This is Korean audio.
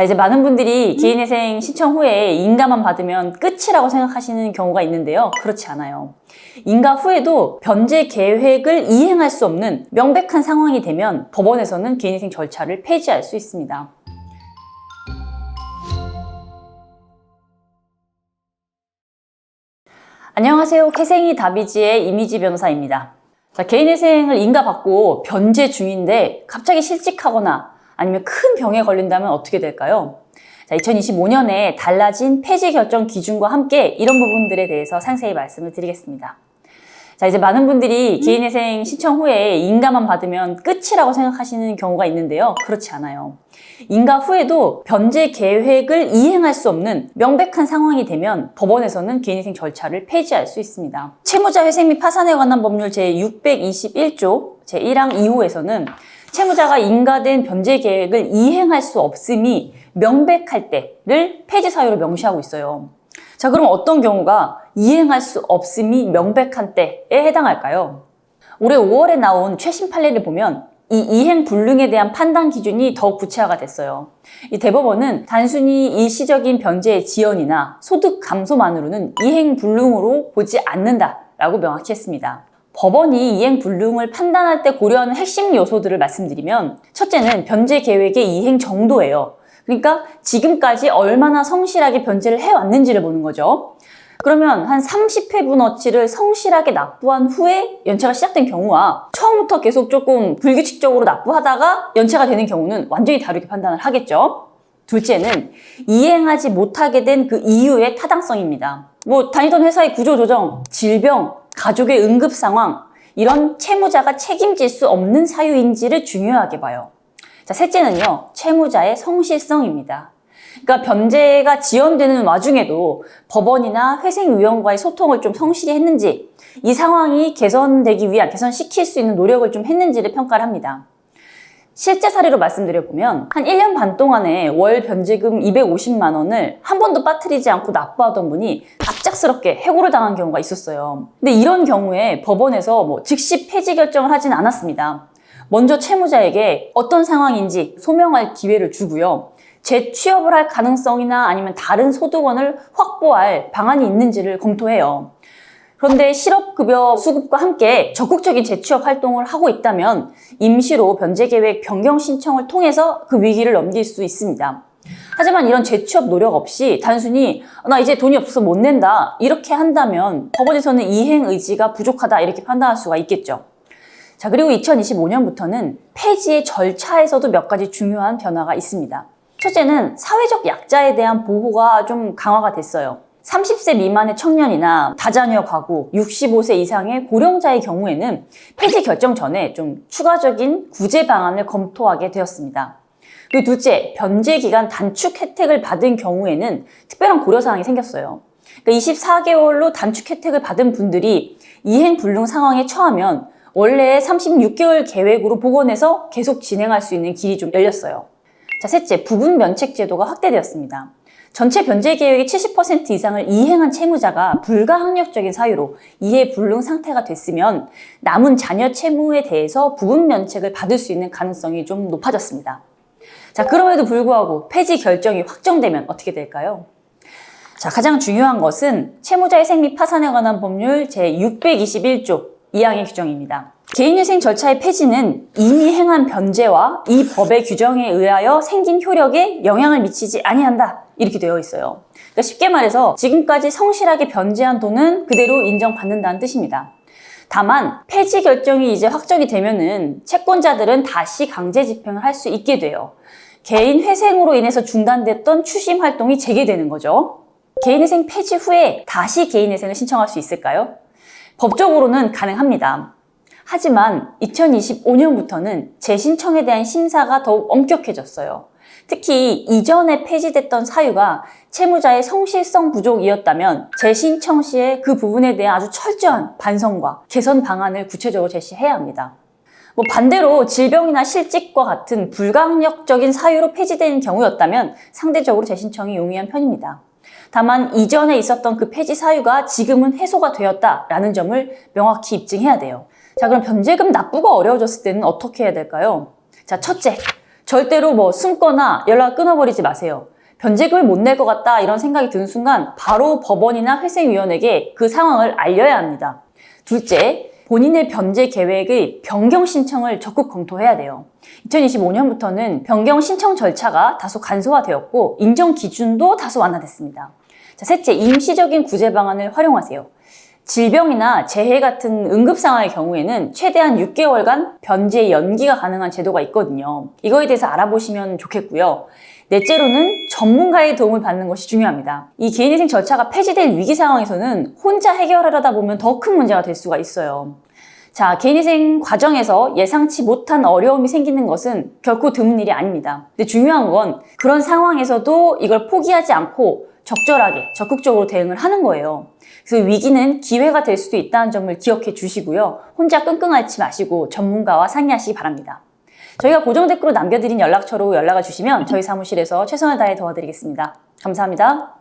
자, 이제 많은 분들이 개인회생 신청 후에 인가만 받으면 끝이라고 생각하시는 경우가 있는데요. 그렇지 않아요. 인가 후에도 변제 계획을 이행할 수 없는 명백한 상황이 되면 법원에서는 개인회생 절차를 폐지할 수 있습니다. 안녕하세요. 회생이 답이지의 이미지 변호사입니다. 자, 개인회생을 인가받고 변제 중인데 갑자기 실직하거나 아니면 큰 병에 걸린다면 어떻게 될까요? 자, 2025년에 달라진 폐지 결정 기준과 함께 이런 부분들에 대해서 상세히 말씀을 드리겠습니다. 자, 이제 많은 분들이 개인회생 신청 후에 인가만 받으면 끝이라고 생각하시는 경우가 있는데요. 그렇지 않아요. 인가 후에도 변제 계획을 이행할 수 없는 명백한 상황이 되면 법원에서는 개인회생 절차를 폐지할 수 있습니다. 채무자 회생 및 파산에 관한 법률 제621조 제1항 2호에서는 채무자가 인가된 변제 계획을 이행할 수 없음이 명백할 때를 폐지 사유로 명시하고 있어요. 자, 그럼 어떤 경우가 이행할 수 없음이 명백한 때에 해당할까요? 올해 5월에 나온 최신 판례를 보면 이 이행 불능에 대한 판단 기준이 더욱 구체화가 됐어요. 이 대법원은 단순히 일시적인 변제의 지연이나 소득 감소만으로는 이행 불능으로 보지 않는다라고 명확히 했습니다. 법원이 이행 불능을 판단할 때 고려하는 핵심 요소들을 말씀드리면, 첫째는 변제 계획의 이행 정도예요. 그러니까 지금까지 얼마나 성실하게 변제를 해왔는지를 보는 거죠. 그러면 한 30회분어치를 성실하게 납부한 후에 연체가 시작된 경우와 처음부터 계속 조금 불규칙적으로 납부하다가 연체가 되는 경우는 완전히 다르게 판단을 하겠죠. 둘째는 이행하지 못하게 된 그 이유의 타당성입니다. 다니던 회사의 구조조정, 질병, 가족의 응급 상황, 이런 채무자가 책임질 수 없는 사유인지를 중요하게 봐요. 자, 셋째는요, 채무자의 성실성입니다. 그러니까 변제가 지연되는 와중에도 법원이나 회생위원과의 소통을 좀 성실히 했는지, 이 상황이 개선되기 위한, 개선시킬 수 있는 노력을 좀 했는지를 평가를 합니다. 실제 사례로 말씀드려보면 한 1년 반 동안에 월 변제금 250만 원을 한 번도 빠뜨리지 않고 납부하던 분이 갑작스럽게 해고를 당한 경우가 있었어요. 근데 이런 경우에 법원에서 즉시 폐지 결정을 하진 않았습니다. 먼저 채무자에게 어떤 상황인지 소명할 기회를 주고요. 재취업을 할 가능성이나 아니면 다른 소득원을 확보할 방안이 있는지를 검토해요. 그런데 실업급여 수급과 함께 적극적인 재취업 활동을 하고 있다면 임시로 변제계획 변경 신청을 통해서 그 위기를 넘길 수 있습니다. 하지만 이런 재취업 노력 없이 단순히 나 이제 돈이 없어서 못 낸다 이렇게 한다면 법원에서는 이행 의지가 부족하다 이렇게 판단할 수가 있겠죠. 자, 그리고 2025년부터는 폐지의 절차에서도 몇 가지 중요한 변화가 있습니다. 첫째는 사회적 약자에 대한 보호가 좀 강화가 됐어요. 30세 미만의 청년이나 다자녀 가구, 65세 이상의 고령자의 경우에는 폐지 결정 전에 좀 추가적인 구제 방안을 검토하게 되었습니다. 그리고 둘째, 변제 기간 단축 혜택을 받은 경우에는 특별한 고려사항이 생겼어요. 그러니까 24개월로 단축 혜택을 받은 분들이 이행 불능 상황에 처하면 원래의 36개월 계획으로 복원해서 계속 진행할 수 있는 길이 좀 열렸어요. 자, 셋째, 부분 면책 제도가 확대되었습니다. 전체 변제 계획의 70% 이상을 이행한 채무자가 불가항력적인 사유로 이해 불능 상태가 됐으면 남은 자녀 채무에 대해서 부분 면책을 받을 수 있는 가능성이 좀 높아졌습니다. 자, 그럼에도 불구하고 폐지 결정이 확정되면 어떻게 될까요? 자, 가장 중요한 것은 채무자 회생 및 파산에 관한 법률 제621조 2항의 규정입니다. 개인회생 절차의 폐지는 이미 행한 변제와 이 법의 규정에 의하여 생긴 효력에 영향을 미치지 아니한다 이렇게 되어 있어요. 그러니까 쉽게 말해서 지금까지 성실하게 변제한 돈은 그대로 인정받는다는 뜻입니다. 다만 폐지 결정이 이제 확정이 되면은 채권자들은 다시 강제 집행을 할 수 있게 돼요. 개인 회생으로 인해서 중단됐던 추심 활동이 재개되는 거죠. 개인회생 폐지 후에 다시 개인회생을 신청할 수 있을까요? 법적으로는 가능합니다. 하지만 2025년부터는 재신청에 대한 심사가 더욱 엄격해졌어요. 특히 이전에 폐지됐던 사유가 채무자의 성실성 부족이었다면 재신청 시에 그 부분에 대한 아주 철저한 반성과 개선 방안을 구체적으로 제시해야 합니다. 반대로 질병이나 실직과 같은 불가항력적인 사유로 폐지된 경우였다면 상대적으로 재신청이 용이한 편입니다. 다만 이전에 있었던 그 폐지 사유가 지금은 해소가 되었다라는 점을 명확히 입증해야 돼요. 자, 그럼 변제금 납부가 어려워졌을 때는 어떻게 해야 될까요? 자, 첫째, 절대로 뭐 숨거나 연락 끊어버리지 마세요. 변제금을 못 낼 것 같다 이런 생각이 드는 순간 바로 법원이나 회생위원회에게 그 상황을 알려야 합니다. 둘째, 본인의 변제 계획의 변경 신청을 적극 검토해야 돼요. 2025년부터는 변경 신청 절차가 다소 간소화되었고 인정 기준도 다소 완화됐습니다. 자, 셋째, 임시적인 구제 방안을 활용하세요. 질병이나 재해 같은 응급 상황의 경우에는 최대한 6개월간 변제 연기가 가능한 제도가 있거든요. 이거에 대해서 알아보시면 좋겠고요. 넷째로는 전문가의 도움을 받는 것이 중요합니다. 이 개인회생 절차가 폐지될 위기 상황에서는 혼자 해결하려다 보면 더 큰 문제가 될 수가 있어요. 자, 개인회생 과정에서 예상치 못한 어려움이 생기는 것은 결코 드문 일이 아닙니다. 근데 중요한 건 그런 상황에서도 이걸 포기하지 않고 적절하게 적극적으로 대응을 하는 거예요. 그래서 위기는 기회가 될 수도 있다는 점을 기억해 주시고요. 혼자 끙끙 앓지 마시고 전문가와 상의하시기 바랍니다. 저희가 고정 댓글로 남겨드린 연락처로 연락을 주시면 저희 사무실에서 최선을 다해 도와드리겠습니다. 감사합니다.